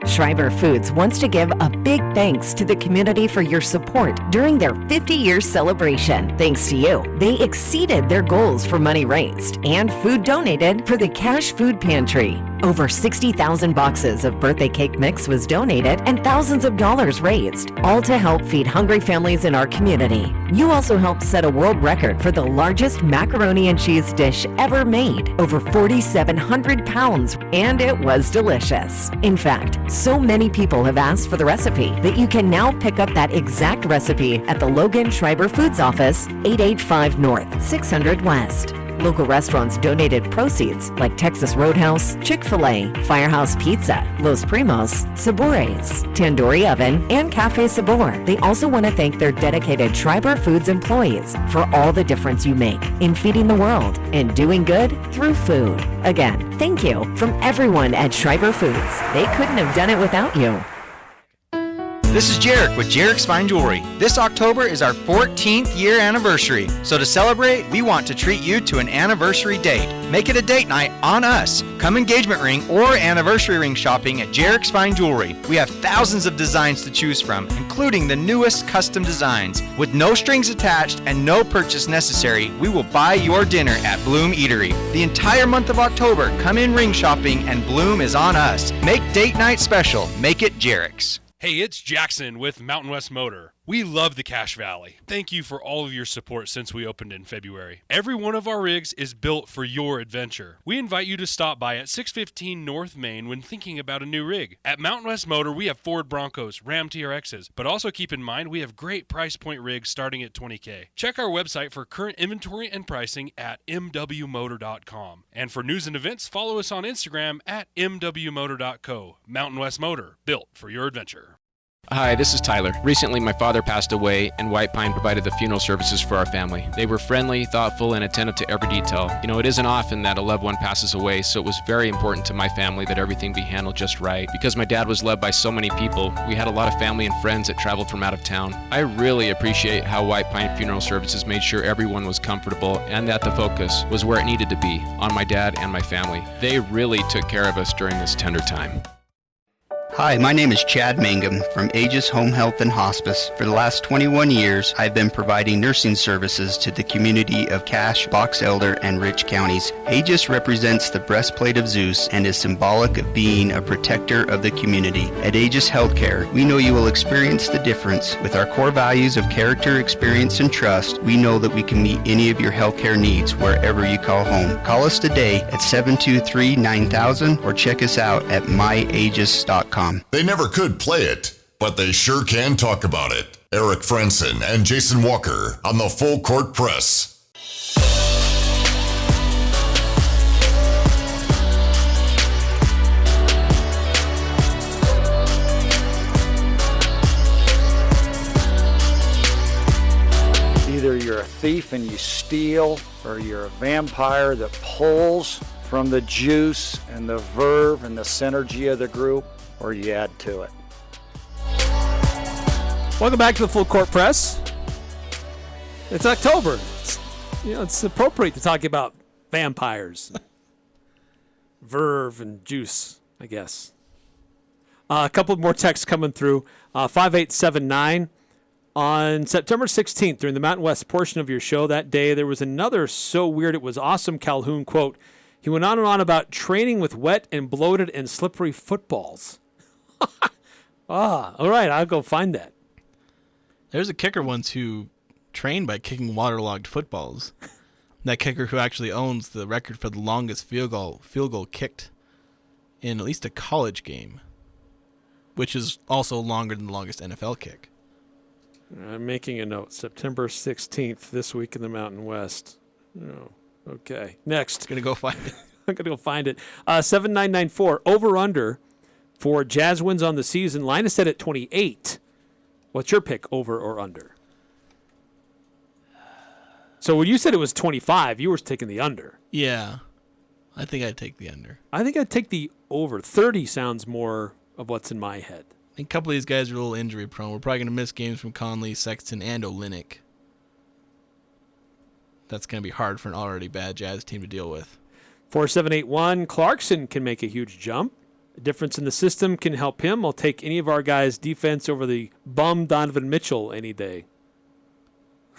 Schreiber Foods wants to give a big thanks to the community for your support during their 50-year celebration. Thanks to you, they exceeded their goals for money raised and food donated for the Cash Food Pantry. Over 60,000 boxes of birthday cake mix was donated and thousands of dollars raised, all to help feed hungry families in our community. You also helped set a world record for the largest macaroni and cheese dish ever made, over 4,700 pounds, and it was delicious. In fact, so many people have asked for the recipe that you can now pick up that exact recipe at the Logan Schreiber Foods office, 885 North, 600 West. Local restaurants donated proceeds like Texas Roadhouse, Chick-fil-A, Firehouse Pizza, Los Primos, Sabores, Tandoori Oven, and Cafe Sabor. They also want to thank their dedicated Schreiber Foods employees for all the difference you make in feeding the world and doing good through food. Again, thank you from everyone at Schreiber Foods. They couldn't have done it without you. This is Jarek with Jarek's Fine Jewelry. This October is our 14th year anniversary. So to celebrate, we want to treat you to an anniversary date. Make it a date night on us. Come engagement ring or anniversary ring shopping at Jarek's Fine Jewelry. We have thousands of designs to choose from, including the newest custom designs. With no strings attached and no purchase necessary, we will buy your dinner at Bloom Eatery. The entire month of October, come in ring shopping and Bloom is on us. Make date night special. Make it Jarek's. Hey, it's Jackson with Mountain West Motor. We love the Cache Valley. Thank you for all of your support since we opened in February. Every one of our rigs is built for your adventure. We invite you to stop by at 615 North Main when thinking about a new rig. At Mountain West Motor, we have Ford Broncos, Ram TRXs, but also keep in mind we have great price point rigs starting at $20K. Check our website for current inventory and pricing at mwmotor.com. And for news and events, follow us on Instagram at mwmotor.co. Mountain West Motor, built for your adventure. Hi, this is Tyler. Recently, my father passed away, and White Pine provided the funeral services for our family. They were friendly, thoughtful, and attentive to every detail. You know, it isn't often that a loved one passes away, so it was very important to my family that everything be handled just right. Because my dad was loved by so many people, we had a lot of family and friends that traveled from out of town. I really appreciate how White Pine Funeral Services made sure everyone was comfortable and that the focus was where it needed to be, on my dad and my family. They really took care of us during this tender time. Hi, my name is Chad Mangum from Aggies Home Health and Hospice. For the last 21 years, I've been providing nursing services to the community of Cache, Box Elder, and Rich counties. Aggies represents the breastplate of Zeus and is symbolic of being a protector of the community. At Aggies Healthcare, we know you will experience the difference. With our core values of character, experience, and trust, we know that we can meet any of your healthcare needs wherever you call home. Call us today at 723-9000 or check us out at myagis.com. They never could play it, but they sure can talk about it. Eric Franson and Jason Walker on the Full Court Press. Either you're a thief and you steal, or you're a vampire that pulls from the juice and the verve and the synergy of the group, or you add to it. Welcome back to the Full Court Press. It's October. It's appropriate to talk about vampires, verve and juice, I guess. A couple more texts coming through. 5879. On September 16th, during the Mountain West portion of your show that day, there was another so weird it was awesome Calhoun quote. He went on and on about training with wet and bloated and slippery footballs. All right, I'll go find that. There's a kicker once who trained by kicking waterlogged footballs. That kicker who actually owns the record for the longest field goal kicked in at least a college game, which is also longer than the longest NFL kick. I'm making a note. September 16th, this week in the Mountain West. Oh, okay. Next. Gonna go find it. I'm going to go find it. 7994, over-under for Jazz wins on the season. Line is set at 28. What's your pick, over or under? So when you said it was 25, you were taking the under. Yeah. I think I'd take the under. I think I'd take the over. 30 sounds more of what's in my head. I think a couple of these guys are a little injury prone. We're probably going to miss games from Conley, Sexton, and Olynyk. That's going to be hard for an already bad Jazz team to deal with. 4781, Clarkson can make a huge jump. A difference in the system can help him. I'll take any of our guys' defense over the bum Donovan Mitchell any day.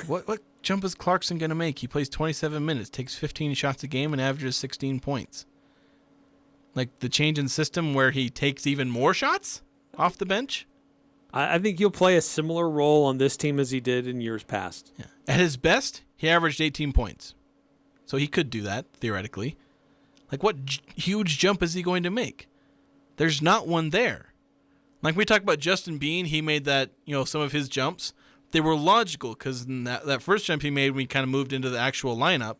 What jump is Clarkson going to make? He plays 27 minutes, takes 15 shots a game, and averages 16 points. Like the change in system where he takes even more shots off the bench? I think he'll play a similar role on this team as he did in years past. Yeah. At his best, he averaged 18 points. So he could do that, theoretically. Like, what huge jump is he going to make? There's not one there. Like we talked about Justin Bean, he made that, some of his jumps. They were logical because that first jump he made when he kind of moved into the actual lineup,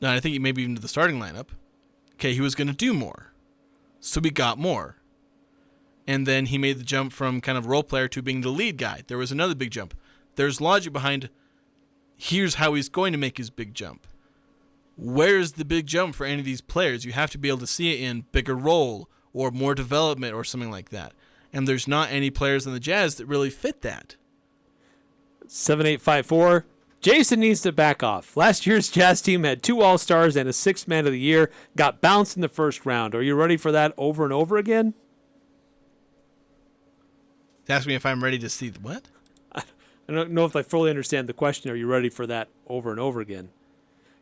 and I think he maybe even to the starting lineup, okay, he was going to do more. So we got more. And then he made the jump from kind of role player to being the lead guy. There was another big jump. There's logic behind here's how he's going to make his big jump. Where's the big jump for any of these players? You have to be able to see it in bigger role or more development or something like that. And there's not any players on the Jazz that really fit that. 7854, Jason needs to back off. Last year's Jazz team had 2 All-Stars and a 6th Man of the Year, got bounced in the first round. Are you ready for that over and over again? Ask me if I'm ready to see what? I don't know if I fully understand the question. Are you ready for that over and over again?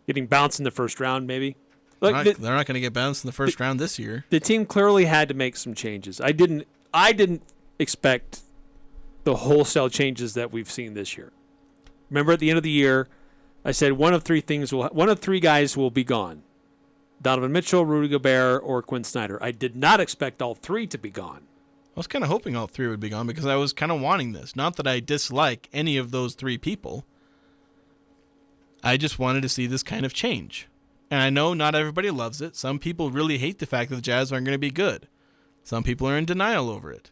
Getting bounced in the first round, maybe? They're not going to get bounced in the first round this year. The team clearly had to make some changes. I didn't expect the wholesale changes that we've seen this year. Remember at the end of the year, I said one of three guys will be gone. Donovan Mitchell, Rudy Gobert, or Quinn Snyder. I did not expect all 3 to be gone. I was kind of hoping all 3 would be gone because I was kind of wanting this. Not that I dislike any of those 3 people. I just wanted to see this kind of change. And I know not everybody loves it. Some people really hate the fact that the Jazz aren't going to be good. Some people are in denial over it.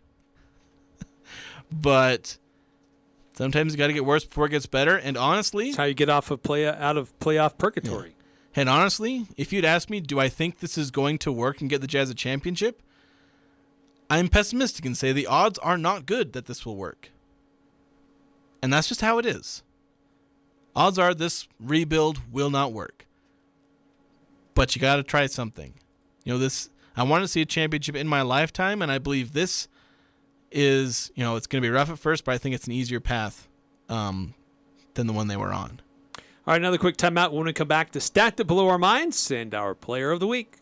But sometimes you got to get worse before it gets better. And honestly, that's how you get out of playoff purgatory. Yeah. And honestly, if you'd ask me, do I think this is going to work and get the Jazz a championship? I'm pessimistic and say the odds are not good that this will work. And that's just how it is. Odds are this rebuild will not work. But you got to try something. I want to see a championship in my lifetime, and I believe this is, it's going to be rough at first, but I think it's an easier path than the one they were on. All right, another quick timeout. When we come back to Stat That Blew Our Minds and our Player of the Week.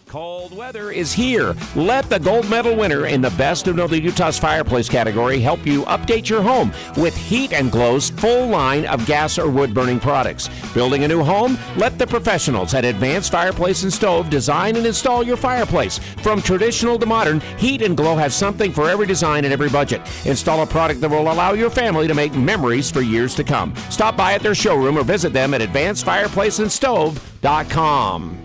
Cold weather is here. Let the gold medal winner in the Best of Northern Utah's Fireplace category help you update your home with Heat and Glow's full line of gas or wood-burning products. Building a new home? Let the professionals at Advanced Fireplace and Stove design and install your fireplace. From traditional to modern, Heat and Glow has something for every design and every budget. Install a product that will allow your family to make memories for years to come. Stop by at their showroom or visit them at advancedfireplaceandstove.com.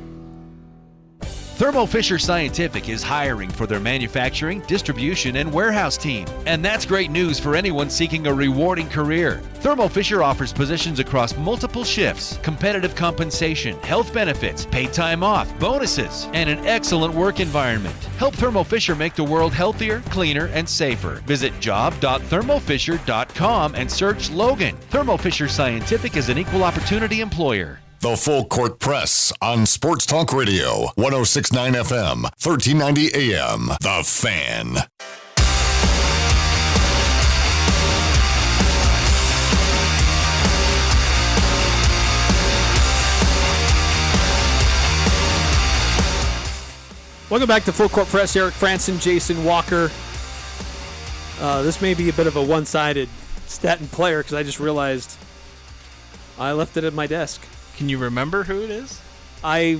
Thermo Fisher Scientific is hiring for their manufacturing, distribution, and warehouse team. And that's great news for anyone seeking a rewarding career. Thermo Fisher offers positions across multiple shifts, competitive compensation, health benefits, paid time off, bonuses, and an excellent work environment. Help Thermo Fisher make the world healthier, cleaner, and safer. Visit job.thermofisher.com and search Logan. Thermo Fisher Scientific is an equal opportunity employer. The Full Court Press on Sports Talk Radio, 106.9 FM, 1390 AM. The Fan. Welcome back to Full Court Press. Eric Franson, Jason Walker. This may be a bit of a one-sided stat and player because I just realized I left it at my desk. Can you remember who it is? I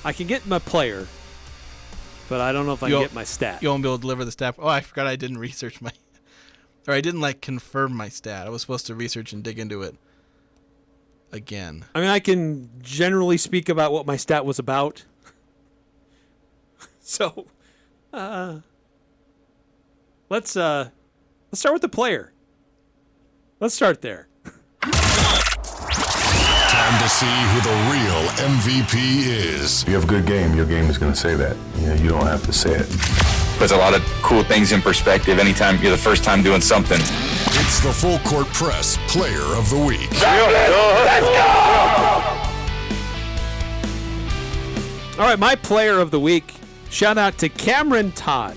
can get my player, but I don't know if I can get my stat. You won't be able to deliver the stat. Oh, I forgot I didn't research I didn't confirm my stat. I was supposed to research and dig into it again. I mean, I can generally speak about what my stat was about. So, let's start with the player. Let's start there. Time to see who the real MVP is. If you have a good game, your game is going to say that. You don't have to say it. Puts a lot of cool things in perspective anytime you're the first time doing something. It's the Full Court Press Player of the Week. Let's go! All right, my Player of the Week. Shout out to Cameron Todd.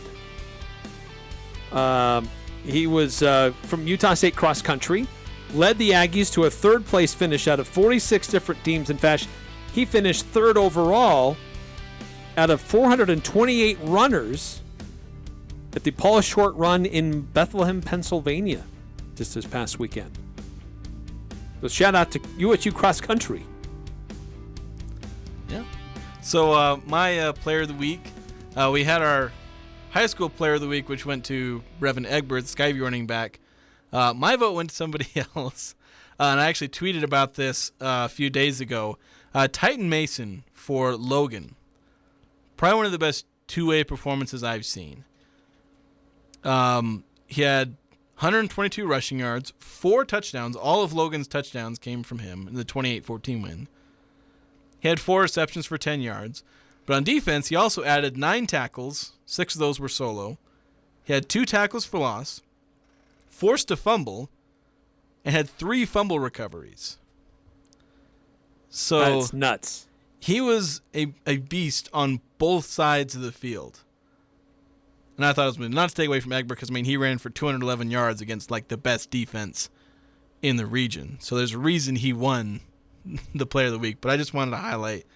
He was from Utah State cross country. Led the Aggies to a third-place finish out of 46 different teams. In fact, he finished third overall out of 428 runners at the Paul Short Run in Bethlehem, Pennsylvania, just this past weekend. So shout out to USU cross country. Yeah. So my Player of the Week, we had our high school Player of the Week, which went to Brevin Egbert, Skyview running back. My vote went to somebody else, and I actually tweeted about this a few days ago. Titan Mason for Logan. Probably one of the best two-way performances I've seen. He had 122 rushing yards, 4 touchdowns. All of Logan's touchdowns came from him in the 28-14 win. He had 4 receptions for 10 yards. But on defense, he also added 9 tackles. 6 of those were solo. He had 2 tackles for loss, forced a fumble, and had 3 fumble recoveries. So that's nuts. He was a beast on both sides of the field. And I thought it was not to take away from Egbert because, he ran for 211 yards against, the best defense in the region. So there's a reason he won the Player of the Week. But I just wanted to highlight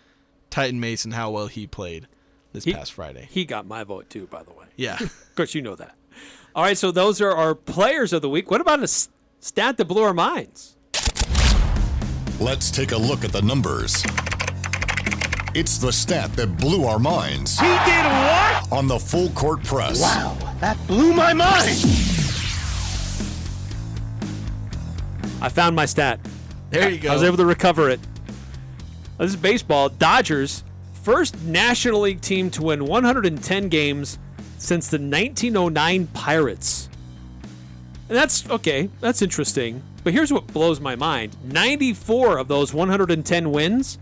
Titan Mason, how well he played this past Friday. He got my vote, too, by the way. Yeah. Of course, you know that. All right, so those are our Players of the Week. What about a stat that blew our minds? Let's take a look at the numbers. It's the stat that blew our minds. He did what? On the Full Court Press. Wow, that blew my mind. I found my stat. There you go. I was able to recover it. This is baseball. Dodgers, first National League team to win 110 games since the 1909 Pirates. And that's interesting. But here's what blows my mind. 94 of those 110 wins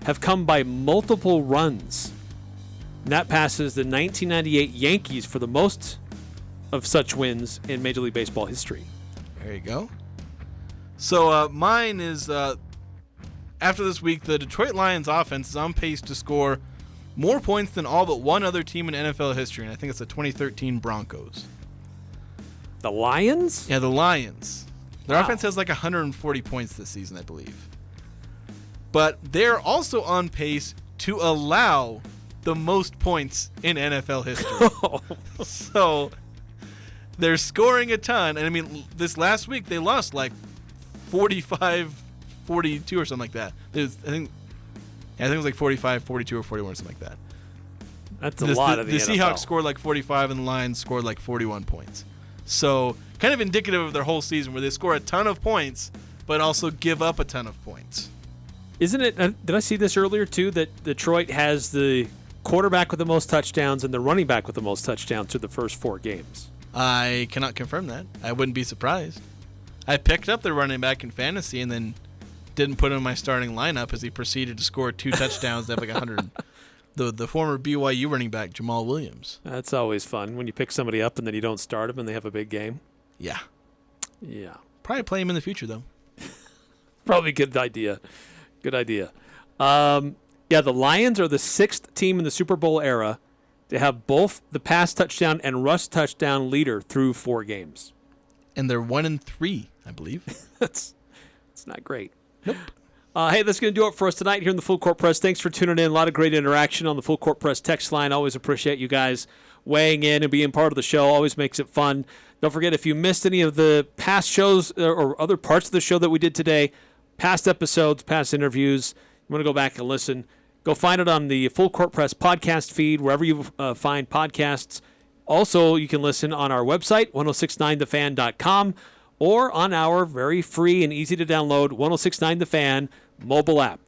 have come by multiple runs. And that passes the 1998 Yankees for the most of such wins in Major League Baseball history. There you go. So mine is, after this week, the Detroit Lions offense is on pace to score more points than all but one other team in NFL history, and I think it's the 2013 Broncos. The Lions? Yeah, the Lions. Their offense has 140 points this season, I believe. But they're also on pace to allow the most points in NFL history. So they're scoring a ton. And this last week they lost 45-42 or something like that. I think it was 45, 42, or 41 or something like that. That's a lot of the NFL. Seahawks scored 45 and the Lions scored 41 points. So kind of indicative of their whole season where they score a ton of points but also give up a ton of points. Isn't it? Did I see this earlier too? That Detroit has the quarterback with the most touchdowns and the running back with the most touchdowns through the first 4 games. I cannot confirm that. I wouldn't be surprised. I picked up the running back in fantasy and then didn't put him in my starting lineup as he proceeded to score 2 touchdowns to have like 100. The former BYU running back, Jamal Williams. That's always fun when you pick somebody up and then you don't start them and they have a big game. Yeah. Yeah. Probably play him in the future, though. Probably a good idea. Good idea. Yeah, the Lions are the 6th team in the Super Bowl era to have both the pass touchdown and rush touchdown leader through 4 games. And they're 1-3, I believe. That's not great. Nope. Hey, that's going to do it for us tonight here in the Full Court Press. Thanks for tuning in. A lot of great interaction on the Full Court Press text line. Always appreciate you guys weighing in and being part of the show. Always makes it fun. Don't forget, if you missed any of the past shows or other parts of the show that we did today, past episodes, past interviews, you want to go back and listen, go find it on the Full Court Press podcast feed, wherever you find podcasts. Also, you can listen on our website, 1069thefan.com, or on our very free and easy to download 1069 The Fan mobile app.